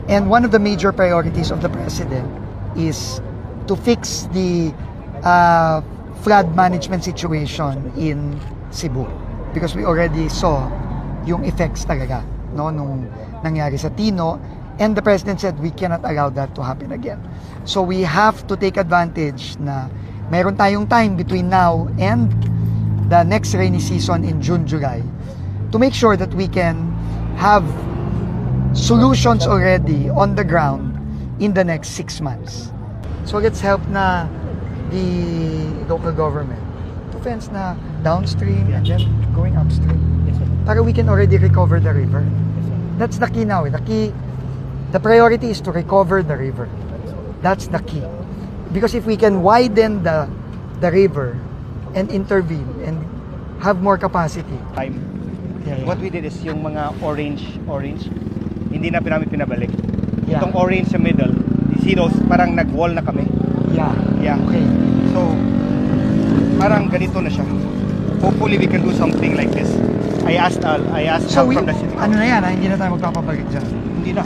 And one of the major priorities of the President is to fix the flood management situation in Cebu. Because we already saw yung effects talaga, no, nung nangyari sa Tino. And the President said we cannot allow that to happen again. So we have to take advantage na meron tayong time between now and the next rainy season in June, July to make sure that we can have solutions already on the ground in the next 6 months. So let's help na the local government to fence na downstream and then going upstream. Para we can already recover the river. That's the key now. The priority is to recover the river. That's the key. Because if we can widen the river and intervene and have more capacity. What we did is yung mga orange, hindi na namin pinabalik. Yeah. Itong orange sa middle, zeros, parang nag-wall na kami. Yeah. Okay. So, parang ganito na siya. Hopefully we can do something like this. I asked So help from the city. ano na yan, hindi na tayo magpapabalik dyan.